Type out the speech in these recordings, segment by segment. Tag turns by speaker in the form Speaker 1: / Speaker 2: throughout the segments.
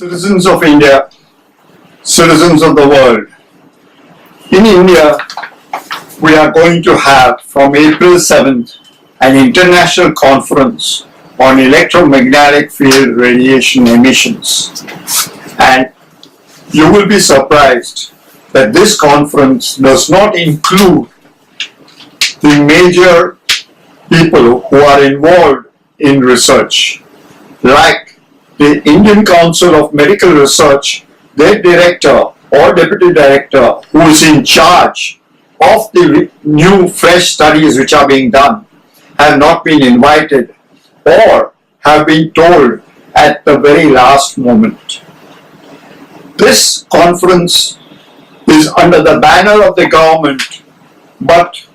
Speaker 1: Citizens of India, citizens of the world. In India, we are going to have from April 7th an international conference on electromagnetic field radiation emissions. And you will be surprised that this conference does not include the major people who are involved in research, like the Indian Council of Medical Research, their director or deputy director who is in charge of the new fresh studies which are being done, have not been invited or have been told at the very last moment. This conference is under the banner of the government, but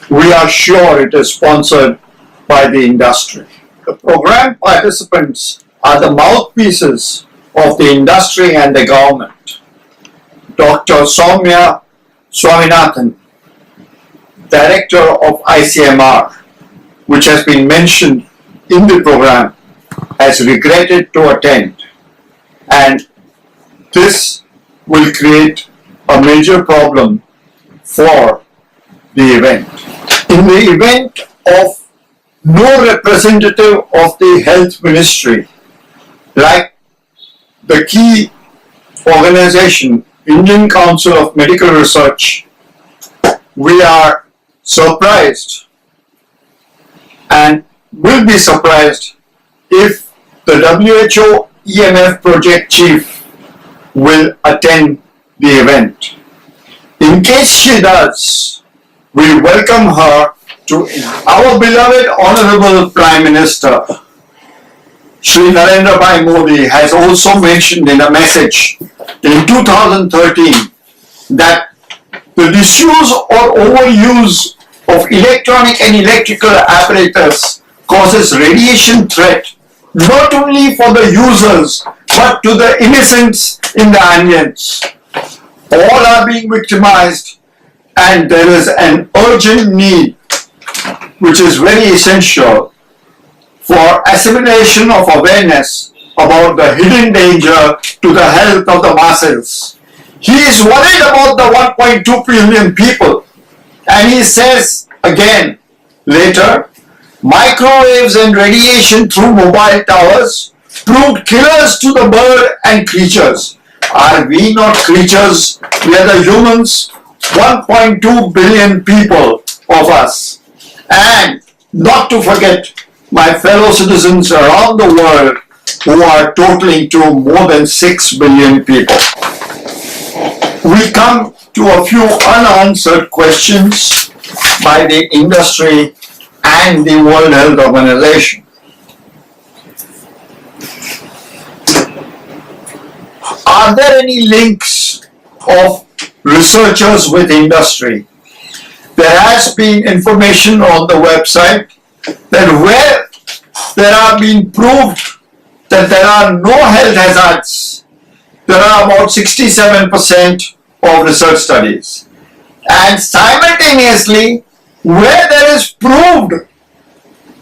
Speaker 1: we are sure it is sponsored by the industry. The program participants are the mouthpieces of the industry and the government. Dr. Soumya Swaminathan, Director of ICMR, which has been mentioned in the program, has regretted to attend, and this will create a major problem for the event. In the event of no representative of the Health Ministry, like the key organization, Indian Council of Medical Research, we are surprised and will be surprised if the WHO EMF project chief will attend the event. In case she does, we welcome her to our beloved Honorable Prime Minister. Shri Narendra Bhai Modi has also mentioned in a message in 2013 that the disuse or overuse of electronic and electrical apparatus causes radiation threat not only for the users but to the innocents in the ambience. All are being victimized, and there is an urgent need, which is very essential, for assimilation of awareness about the hidden danger to the health of the masses. He is worried about the 1.2 billion people, and he says again later, microwaves and radiation through mobile towers proved killers to the bird and creatures. Are we not creatures? We are the humans, 1.2 billion people of us. And not to forget my fellow citizens around the world who are totaling to more than 6 billion people. We come to a few unanswered questions by the industry and the World Health Organization. Are there any links of researchers with industry? There has been information on the website that where there have been proved that there are no health hazards, there are about 67% of research studies. And simultaneously, where there is proved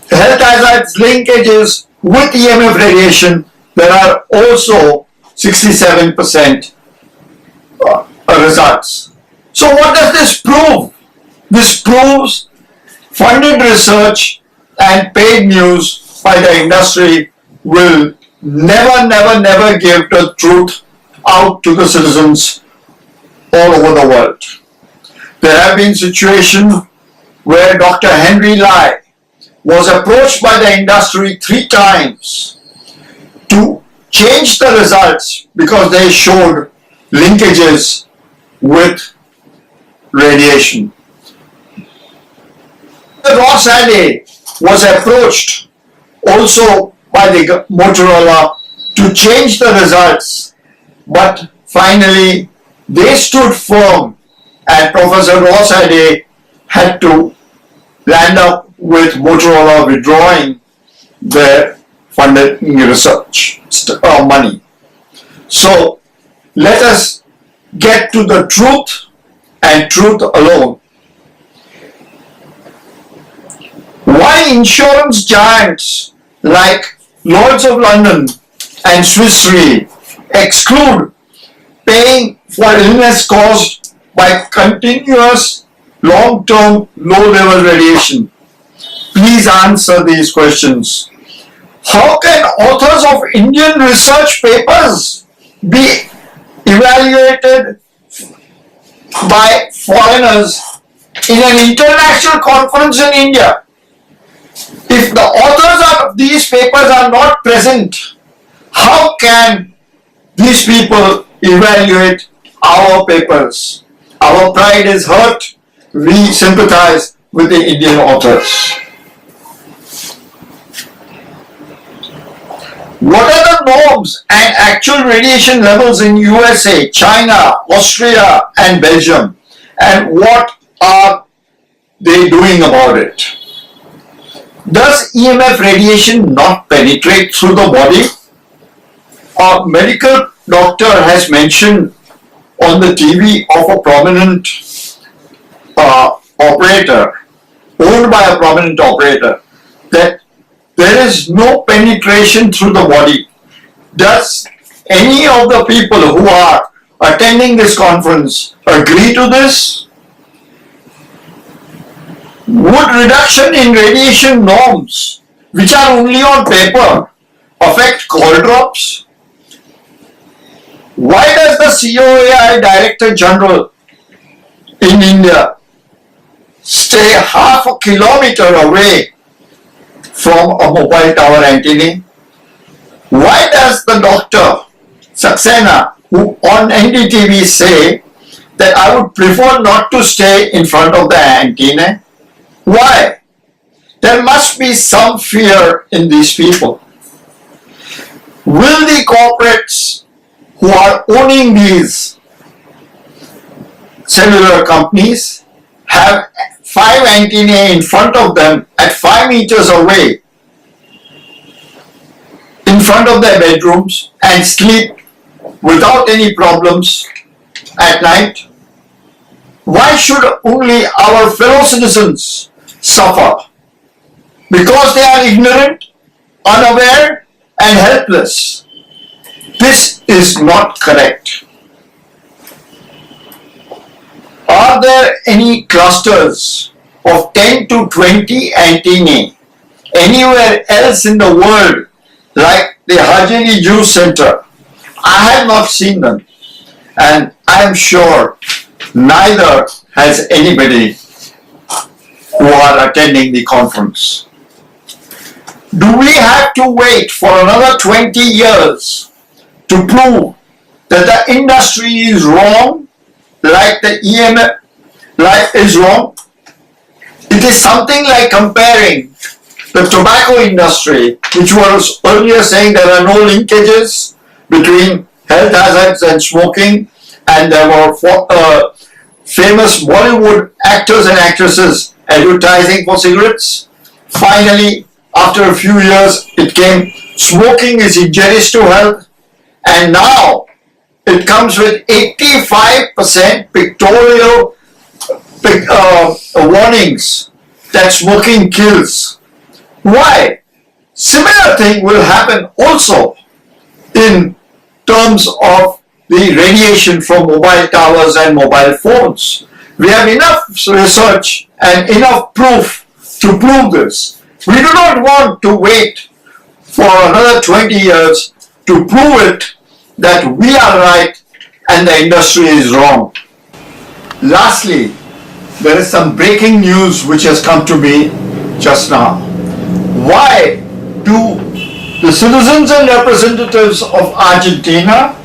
Speaker 1: health hazards linkages with EMF radiation, there are also 67% results. So what does this prove? This proves funded research and paid news by the industry will never give the truth out to the citizens all over the world. There have been situations where Dr. Henry Lai was approached by the industry 3 times to change the results because they showed linkages with radiation. Ross Adey was approached also by the Motorola to change the results, but finally they stood firm and Professor Ross Adey had to land up with Motorola withdrawing their funded research money. So let us get to the truth and truth alone. Why insurance giants like Lloyd's of London and Swiss Re exclude paying for illness caused by continuous long-term low-level radiation? Please answer these questions. How can authors of Indian research papers be evaluated by foreigners in an international conference in India? If the authors of these papers are not present, how can these people evaluate our papers? Our pride is hurt. We sympathize with the Indian authors. What are the norms and actual radiation levels in USA, China, Austria and Belgium? And what are they doing about it? Does EMF radiation not penetrate through the body? A medical doctor has mentioned on the TV of a prominent operator, owned by a prominent operator, that there is no penetration through the body. Does any of the people who are attending this conference agree to this? Would reduction in radiation norms, which are only on paper, affect call drops? Why does the COAI Director General in India stay half a kilometer away from a mobile tower antenna? Why does the doctor Saxena, who on NDTV, say that I would prefer not to stay in front of the antenna? Why? There must be some fear in these people. Will the corporates who are owning these cellular companies have 5 antennae in front of them at 5 meters away in front of their bedrooms and sleep without any problems at night? Why should only our fellow citizens suffer? Because they are ignorant, unaware and helpless. This is not correct. Are there any clusters of 10 to 20 antennae anywhere else in the world like the Hajili Jewish Center? I have not seen them, and I am sure neither has anybody who are attending the conference. Do we have to wait for another 20 years to prove that the industry is wrong, like the EMF is wrong? It is something like comparing the tobacco industry, which was earlier saying there are no linkages between health hazards and smoking, and there were famous Bollywood actors and actresses advertising for cigarettes. Finally, after a few years, it came smoking is injurious to health, and now it comes with 85% pictorial warnings that smoking kills. Why? Similar thing will happen also in terms of the radiation from mobile towers and mobile phones. We have enough research and enough proof to prove this. We do not want to wait for another 20 years to prove it that we are right and the industry is wrong. Lastly, there is some breaking news which has come to me just now. Why do the citizens and representatives of Argentina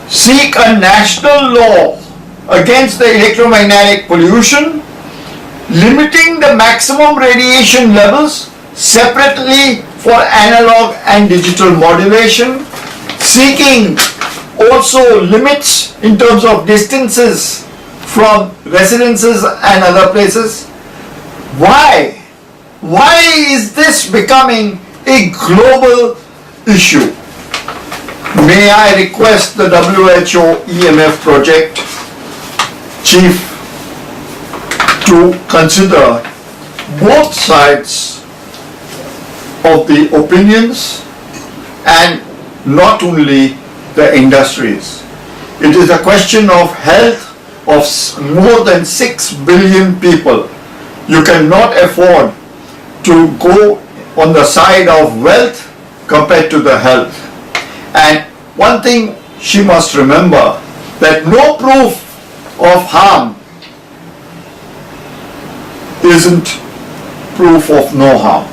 Speaker 1: seek a national law against the electromagnetic pollution, limiting the maximum radiation levels separately for analog and digital modulation, seeking also limits in terms of distances from residences and other places? Why? Why is this becoming a global issue? May I request the WHO EMF project chief to consider both sides of the opinions and not only the industries. It is a question of health of more than 6 billion people. You cannot afford to go on the side of wealth compared to the health. And one thing she must remember, that no proof of harm isn't proof of no harm.